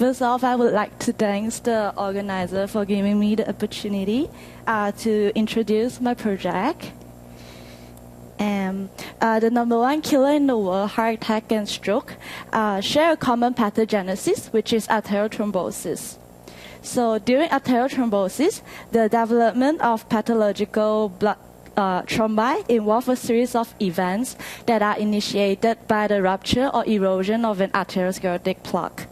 First off, I would like to thank the organizer for giving me the opportunity to introduce my project. The number one killer in the world, heart attack and stroke, share a common pathogenesis, which is arteriothrombosis. So during arteriothrombosis, the development of pathological blood thrombi involve a series of events that are initiated by the rupture or erosion of an arteriosclerotic plaque.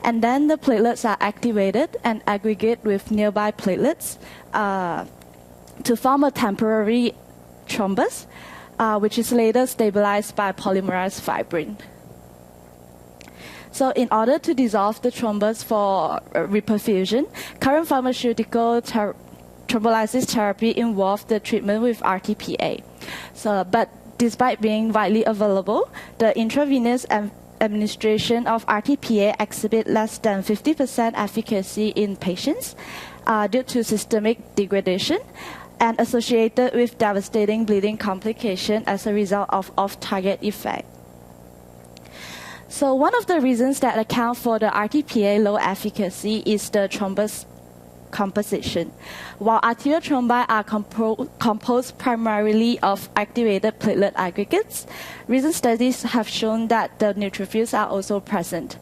And then the platelets are activated and aggregate with nearby platelets to form a temporary thrombus, which is later stabilized by polymerized fibrin. So in order to dissolve the thrombus for reperfusion, current pharmaceutical thrombolysis therapy involves the treatment with RTPA. But despite being widely available, the intravenous administration of RTPA exhibit less than 50% efficacy in patients due to systemic degradation and associated with devastating bleeding complication as a result of off-target effect. So one of the reasons that account for the RTPA low efficacy is the thrombus composition. While arterial thrombi are composed primarily of activated platelet aggregates, recent studies have shown that the neutrophils are also present.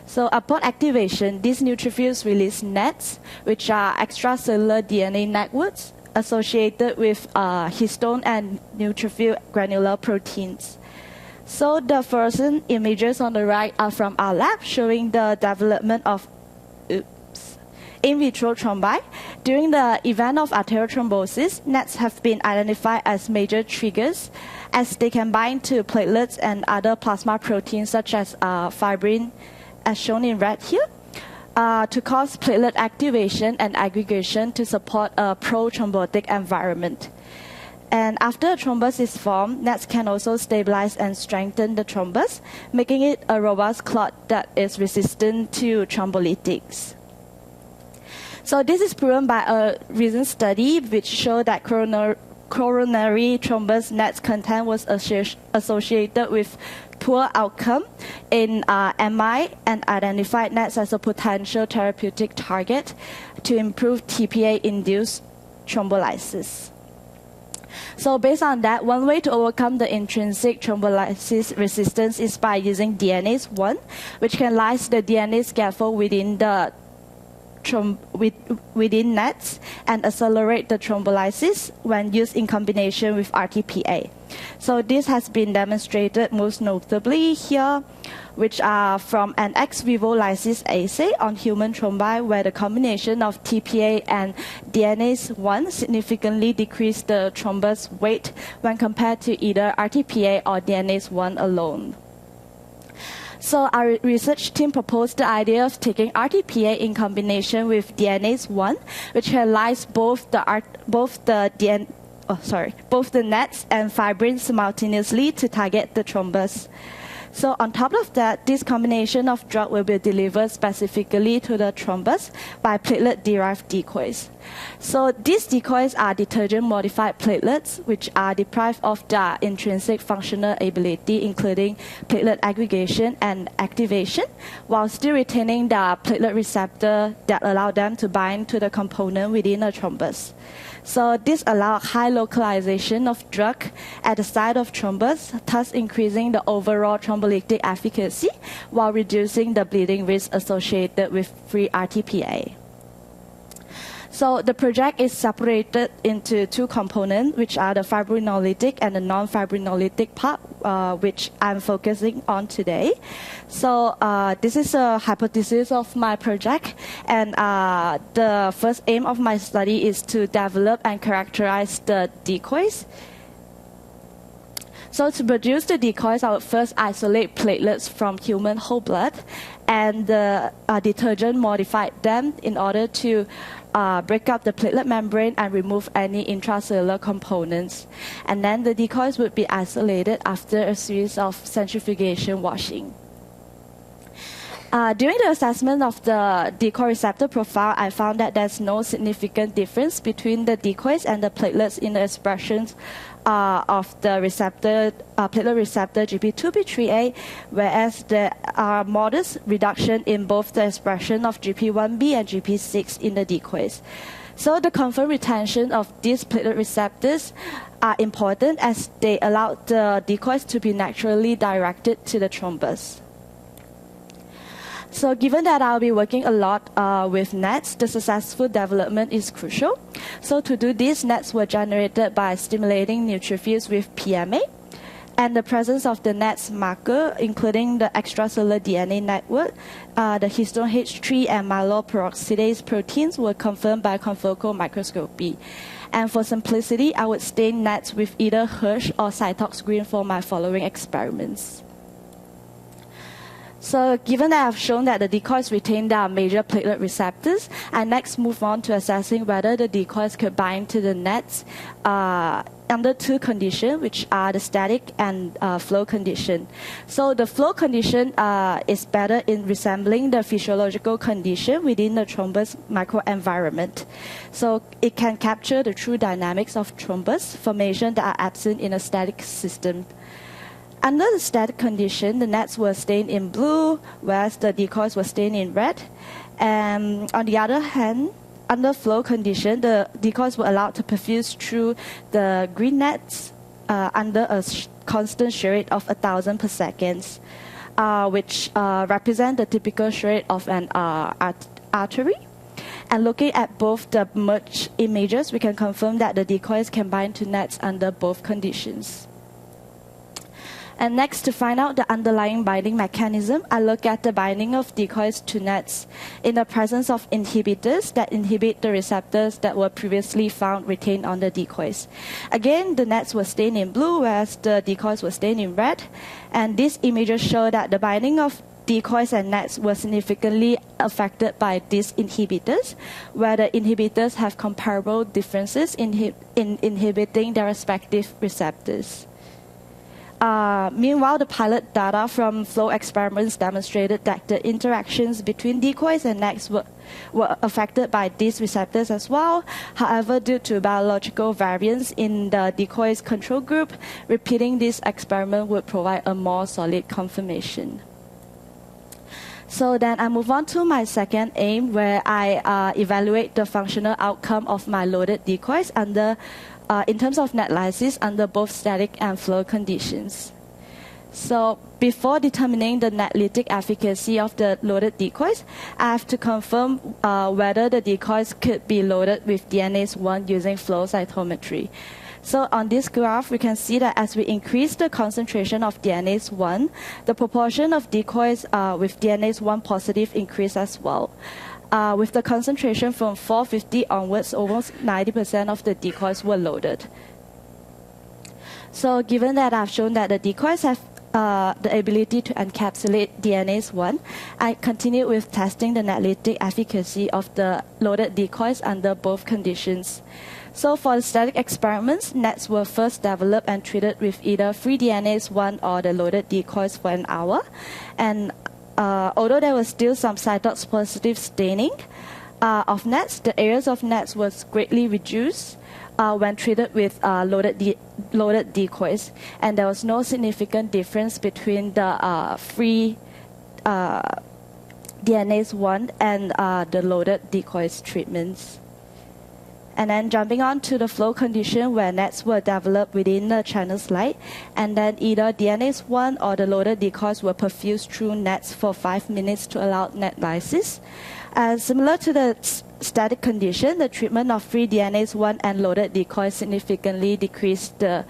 So upon activation, these neutrophils release nets, which are extracellular DNA networks associated with histone and neutrophil granular proteins. So the fluorescent images on the right are from our lab showing the development of in vitro thrombi. During the event of arteriothrombosis, nets have been identified as major triggers as they can bind to platelets and other plasma proteins such as fibrin, as shown in red here, to cause platelet activation and aggregation to support a pro-thrombotic environment. And after a thrombus is formed, nets can also stabilize and strengthen the thrombus, making it a robust clot that is resistant to thrombolytics. So this is proven by a recent study which showed that coronary thrombus nets content was associated with poor outcome in MI and identified nets as a potential therapeutic target to improve TPA-induced thrombolysis. So based on that, one way to overcome the intrinsic thrombolysis resistance is by using DNase 1, which can lyse the DNA scaffold within the within nets and accelerate the thrombolysis when used in combination with RTPA. So this has been demonstrated most notably here, which are from an ex vivo lysis assay on human thrombi, where the combination of TPA and DNase 1 significantly decreased the thrombus weight when compared to either RTPA or DNase 1 alone. So our research team proposed the idea of taking RTPA in combination with DNase 1, which can lyse both the nets and fibrin simultaneously to target the thrombus. So on top of that, this combination of drug will be delivered specifically to the thrombus by platelet-derived decoys. So these decoys are detergent-modified platelets, which are deprived of their intrinsic functional ability, including platelet aggregation and activation, while still retaining the platelet receptor that allow them to bind to the component within a thrombus. So this allows high localization of drug at the site of thrombus, thus increasing the overall thrombolytic efficacy while reducing the bleeding risk associated with free RTPA. So the project is separated into two components, which are the fibrinolytic and the non-fibrinolytic part, which I'm focusing on today. So this is a hypothesis of my project, and the first aim of my study is to develop and characterize the decoys. So to produce the decoys, I would first isolate platelets from human whole blood, and the detergent modified them in order to break up the platelet membrane and remove any intracellular components. And then the decoys would be isolated after a series of centrifugation washing. During the assessment of the decoy receptor profile, I found that there's no significant difference between the decoys and the platelets in the expressions of the receptor, platelet receptor GP2B3A, whereas there are modest reduction in both the expression of GP1B and GP6 in the decoys. So the confirmed retention of these platelet receptors are important as they allow the decoys to be naturally directed to the thrombus. So given that I'll be working a lot with nets, the successful development is crucial. So to do this, nets were generated by stimulating neutrophils with PMA. And the presence of the nets marker, including the extracellular DNA network, the histone H3 and myeloperoxidase proteins were confirmed by confocal microscopy. And for simplicity, I would stain nets with either Hirsch or Cytox green for my following experiments. So given that I've shown that the decoys retain their major platelet receptors, I next move on to assessing whether the decoys could bind to the nets under two conditions, which are the static and flow condition. So the flow condition is better in resembling the physiological condition within the thrombus microenvironment. So it can capture the true dynamics of thrombus formation that are absent in a static system. Under the static condition, the nets were stained in blue, whereas the decoys were stained in red. And on the other hand, under flow condition, the decoys were allowed to perfuse through the green nets under a constant shear rate of 1,000 per second, which represent the typical shear rate of an artery. And looking at both the merged images, we can confirm that the decoys can bind to nets under both conditions. And next, to find out the underlying binding mechanism, I look at the binding of decoys to nets in the presence of inhibitors that inhibit the receptors that were previously found retained on the decoys. Again, the nets were stained in blue, whereas the decoys were stained in red. And these images show that the binding of decoys and nets were significantly affected by these inhibitors, where the inhibitors have comparable differences in inhibiting their respective receptors. Meanwhile, the pilot data from flow experiments demonstrated that the interactions between decoys and nets were affected by these receptors as well. However, due to biological variance in the decoys control group, repeating this experiment would provide a more solid confirmation. So then I move on to my second aim, where I evaluate the functional outcome of my loaded decoys in terms of net lysis under both static and flow conditions. So before determining the net lytic efficacy of the loaded decoys, I have to confirm whether the decoys could be loaded with DNase 1 using flow cytometry. So on this graph, we can see that as we increase the concentration of DNase 1, the proportion of decoys with DNase 1 positive increase as well. With the concentration from 450 onwards, almost 90% of the decoys were loaded. So given that I've shown that the decoys have the ability to encapsulate DNase 1, I continue with testing the net lytic efficacy of the loaded decoys under both conditions. So for the static experiments, nets were first developed and treated with either free DNase 1 or the loaded decoys for an hour. And although there was still some cytox positive staining of nets, the areas of nets was greatly reduced when treated with loaded decoys, and there was no significant difference between the free DNase 1 and the loaded decoys treatments. And then jumping on to the flow condition where nets were developed within the channel slide, and then either DNase 1 or the loaded decoys were perfused through nets for 5 minutes to allow net lysis. Similar to the static condition, the treatment of free DNase 1 and loaded decoys significantly decreased the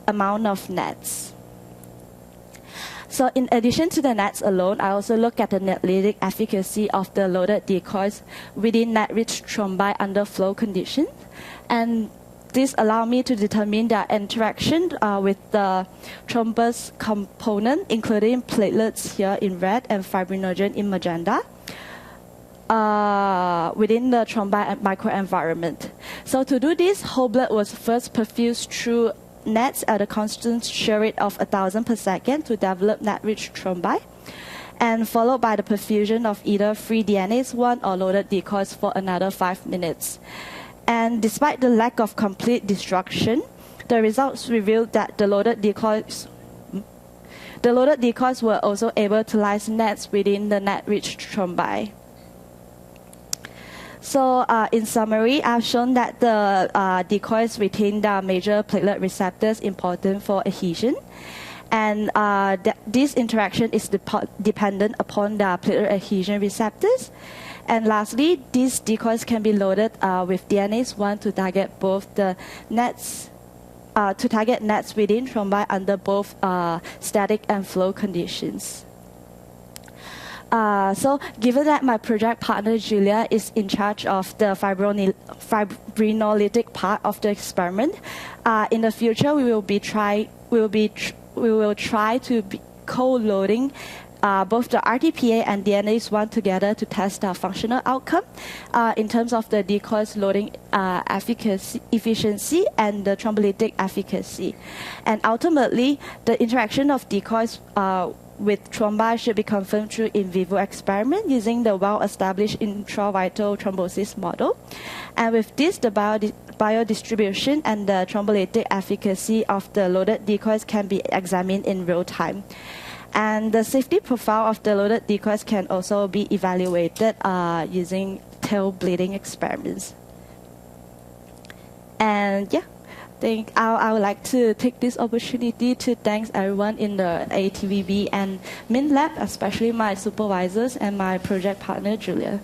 amount of nets. So in addition to the nets alone, I also look at the net lytic efficacy of the loaded decoys within net-rich thrombi under flow conditions. And this allowed me to determine their interaction with the thrombus component, including platelets here in red and fibrinogen in magenta, within the thrombi microenvironment. So to do this, whole blood was first perfused through nets at a constant shear rate of 1,000 per second to develop net-rich thrombi. and followed by the perfusion of either free DNase 1 or loaded decoys for another 5 minutes. And despite the lack of complete destruction, the results revealed that the loaded decoys were also able to lyse nets within the net-rich thrombi. So in summary, I've shown that the decoys retain the major platelet receptors important for adhesion. And this interaction is dependent upon the platelet adhesion receptors. And lastly, these decoys can be loaded with DNase 1 to target both the nets, within thrombi under both static and flow conditions. So given that my project partner Julia is in charge of the fibrinolytic part of the experiment, in the future we will try to be co-loading both the RTPA and DNase 1 together to test the functional outcome in terms of the decoys loading efficiency and the thrombolytic efficacy. And ultimately, the interaction of decoys with thrombi should be confirmed through in vivo experiment using the well-established intravital thrombosis model. And with this, the biodistribution and the thrombolytic efficacy of the loaded decoys can be examined in real time. And the safety profile of the loaded decoys can also be evaluated using tail bleeding experiments. And yeah, I would like to take this opportunity to thank everyone in the ATVB and MINT lab, especially my supervisors and my project partner, Julia.